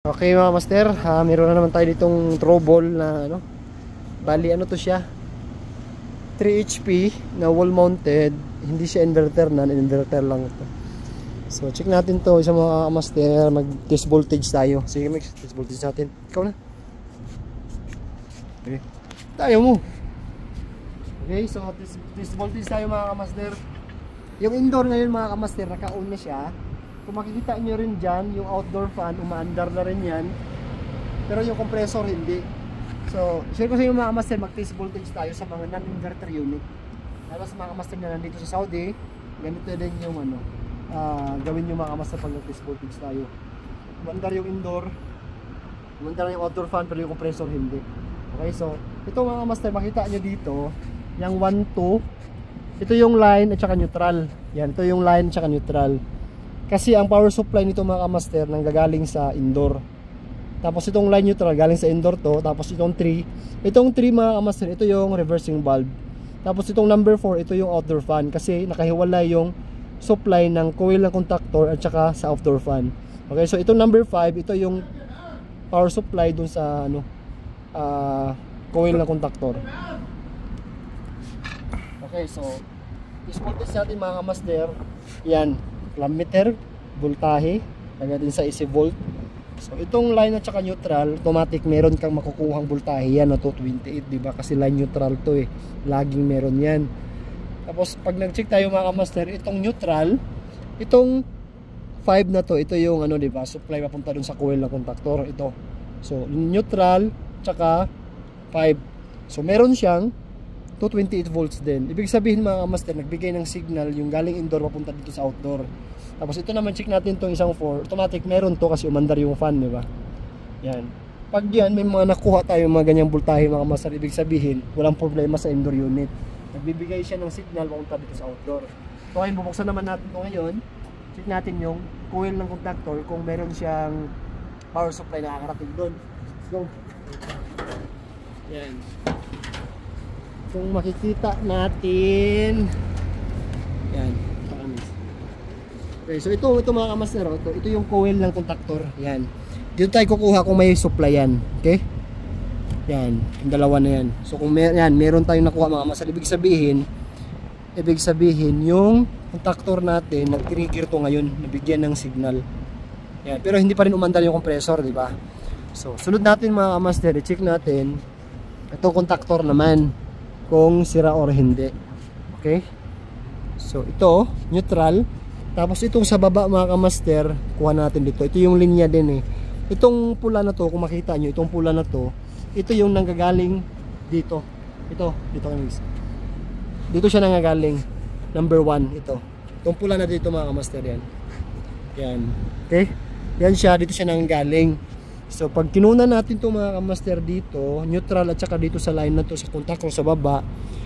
Okay mga master, meron na naman tayo ditong trouble na ano. Bali ano to siya, 3 HP na wall mounted, hindi siya inverter, non-inverter lang ito. So check natin to sa mga master, mag test voltage tayo. Sige mix, test voltage natin. Ikaw na. Okay. Tayo mo. Okay, so test voltage tayo mga master. Yung indoor ngayon mga master, naka-on na siya. Kung makikita nyo rin dyan, yung outdoor fan, umaandar na rin yan. Pero yung compressor hindi. So, share ko sa inyo mga master, mag-test voltage tayo sa mga non-inverter unit. Lalo sa mga master na nandito sa Saudi, ganito din yung ano, gawin nyo mga master pag mag-test voltage tayo. Umaandar yung indoor, umaandar yung outdoor fan, pero yung compressor hindi. Okay, so, ito mga master, makita nyo dito, yung 1, 2, ito yung line at saka neutral. Yan, ito yung line at saka neutral. Kasi ang power supply nito mga master nanggagaling sa indoor. Tapos itong line neutral galing sa indoor to. Tapos itong 3. Itong 3 mga master, ito yung reversing valve. Tapos itong number 4, ito yung outdoor fan. Kasi nakahiwalay yung supply ng coil ng contactor at saka sa outdoor fan. Okay, so itong number 5, ito yung power supply dun sa ano, coil ng contactor. Okay, so is-voltage natin mga master. Yan, meter, voltahe, lagay din sa AC volt. So itong line at saka neutral, automatic meron kang makukuhang voltahe yan na 228, di ba? Kasi line neutral to eh. Laging meron yan. Tapos pag nag-check tayo mga master, itong neutral, itong 5 na to, ito yung ano, di ba? Supply papunta dun sa coil ng contactor, ito. So neutral tsaka 5. So meron siyang 228 volts din. Ibig sabihin mga master, nagbigay ng signal yung galing indoor papunta dito sa outdoor. Tapos ito naman, check natin itong isang 4. Automatic meron to kasi umandar yung fan, di ba? Yan. Pag yan, may mga nakuha tayo mga ganyang voltahe mga master, ibig sabihin, walang problema sa indoor unit. Nagbibigay siya ng signal papunta dito sa outdoor. So ngayon, bubuksan naman natin ito ngayon. Check natin yung coil ng contactor kung meron siyang power supply na nakakarating doon. Let's go. Yan. Kung makikita natin, yan. Okay, so ito mga master, ito yung coil ng contactor. Yan. Dito tayo kukuha kung may supply yan. Okay? Yan, yung dalawa na yan. So kung meron tayong nakuha mga master, ibig sabihin yung contactor natin nag-trigger to ngayon, nabigyan ng signal. Yan, pero hindi pa rin umandar yung compressor, di ba? So sunod natin mga master, i-check natin itong contactor naman kung sira or hindi. Okay? So ito, neutral. Tapos itong sa baba mga kamaster, kuha natin dito. Ito yung linya din eh. Itong pula na to, kung makita nyo, itong pula na to, ito yung nanggagaling dito. Ito, dito guys. Dito siya nanggagaling. Number 1, ito. Itong pula na dito mga kamaster, yan. Yan. Okay? Yan siya, dito siya nanggagaling. So pag kinunan natin itong mga kamaster dito, neutral at saka dito sa line na to, sa contactor sa baba,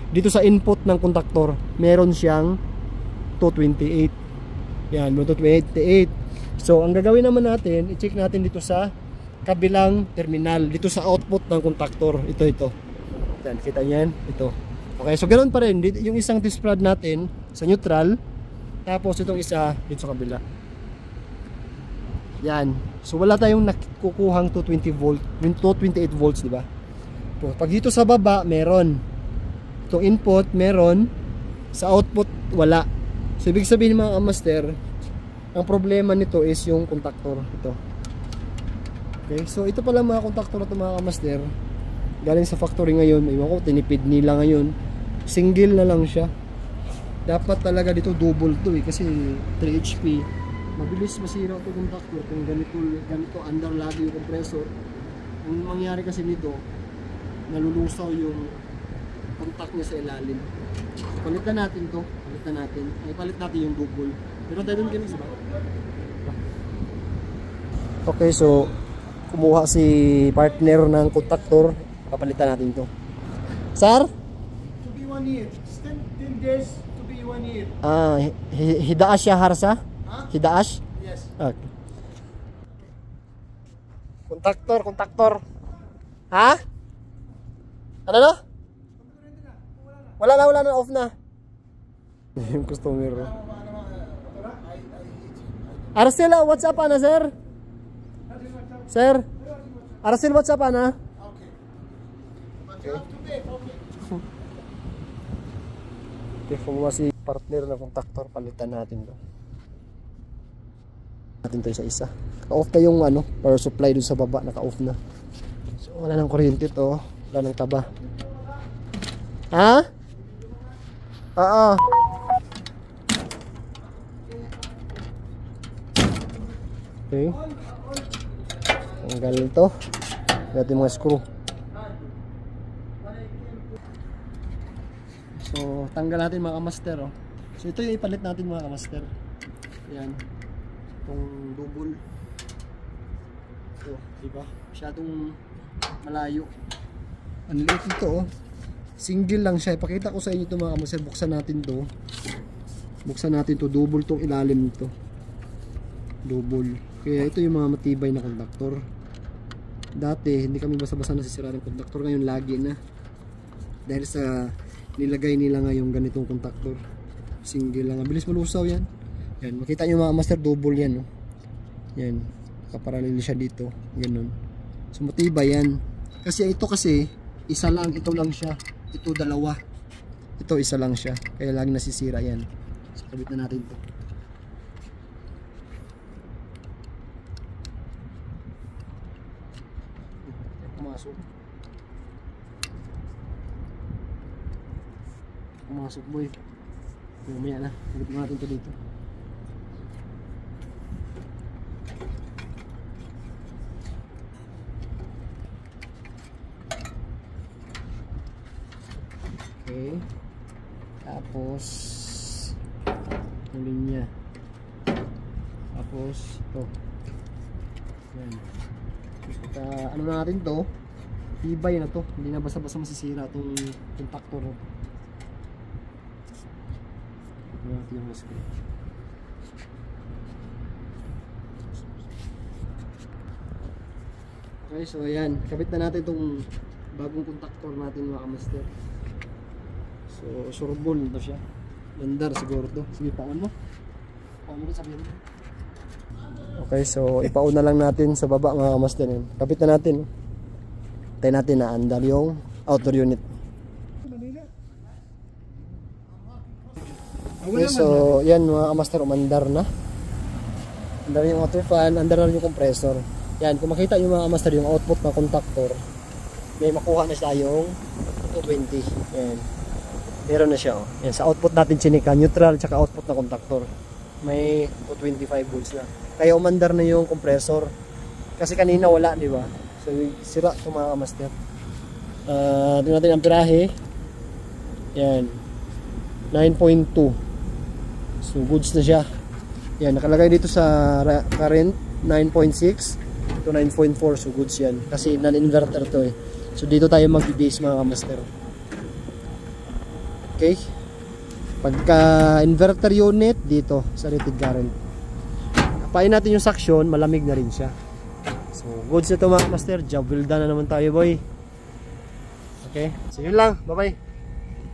dito sa input ng contactor, meron siyang 228. Yan, 228. So ang gagawin naman natin, i-check natin dito sa kabilang terminal, dito sa output ng contactor. Ito. Yan, kita niyan, ito. Okay, so ganoon pa rin, yung isang test rod natin sa neutral, tapos itong isa dito sa kabila. Yan. So wala tayong nakukuhang 220 volt, 228 volts, di ba? Pag dito sa baba, meron. Itong input, meron. Sa output, wala. So ibig sabihin mga master, ang problema nito is yung contactor. Ito. Okay, so ito pala mga contactor na ito mga master. Galing sa factory ngayon, iwan ko, tinipid nila ngayon. Single na lang siya. Dapat talaga dito double to eh, kasi 3 HP. Mabilis masira ito contactor kung ganito under lagi yung compressor. Ang mangyari kasi nito, nalulusaw yung contact niya sa ilalim. Palitan natin to, palit natin yung double. Pero tayo dun ganun ba? Okay, so kumuha si partner ng contactor, papalitan natin to. Sir? To be 1 year. 10 days to be 1 year. Hidaash ya harsa? Huh? Hidaash? Yes. Okay. Contactor. Ha? Ano na? Wala na, off na. Yung customer. Arcela, what's up, ana sir? Sir, Aracel, what's up, Ana? Okay. But you have to pay, okay. Okay, kumuha si partner na contactor, palitan natin to. Natin to isa-isa. Naka-off na yung ano, power supply dun sa baba, naka-off na. So, wala nang kuryente to, wala nang taba. Ha? Oo. Okay. Tanggal to. Natin mga screw. So, tanggal natin mga kamaster, oh. So, ito yung ipalit natin mga kamaster. Ayan. Itong double. So, diba? Masyadong malayo. Ang liit ito, oh. Single lang siya. Ipakita ko sa inyo ito mga kamaster. Buksan natin to. Buksan natin to. Double tong ilalim nito. Double. Kaya ito yung mga matibay na conductor. Dati, hindi kami basa-basa nasisira ng conductor. Ngayon, lagi na. Dahil sa nilagay nila ngayong ganitong contactor, single lang, bilis malusaw yan. Yan, makita nyo mga master, double yan, no? Yan, kaparalil siya dito, ganun. So matibay yan, kasi ito kasi isa lang, ito lang siya, ito dalawa, ito isa lang siya, kaya lagi nasisira yan. So kabit na natin ito. Pumasok. Pumasok, boy. Mamaya na. Hagipin natin ito dito. Okay. Tapos yung linya. Tapos ito. Yan. Ano na natin to? Tibay na to. Hindi na basta-basta masisira itong contactor. Okay, so ayan, kabit na natin itong bagong contactor natin mga kamaster. So surbol na siya, landar siguro to. Sige, paon mo. Paon mo rin, sabihin mo. Okay, so ipaon na lang natin sa baba mga kamaster. Kabit na natin. Tayo natin na andar yung outer unit. Okay, so yan mga kamaster, umandar na. Andar yung outer fan, andar na yung compressor. Yan, kung makita yung mga kamaster, yung output ng contactor, may makuha na siya yung 220. Yan, meron na siya, oh. Yan, sa output natin chinika, neutral tsaka output ng contactor, may 225 volts na. Kaya umandar na yung compressor, kasi kanina wala, di ba? So sira ito mga kamaster. Tingnan natin ang pirahe. Yan, 9.2. So goods na siya. Yan, nakalagay dito sa current 9.6 to 9.4. So goods yan, kasi non-inverter to eh. So dito tayo mag-base mga kamaster. Okay, pagka inverter unit dito sa rated current, apain natin yung suction, malamig na rin siya. So goods na to mga kamaster. Job well done na naman tayo, boy. Okay, so yun lang, bye bye.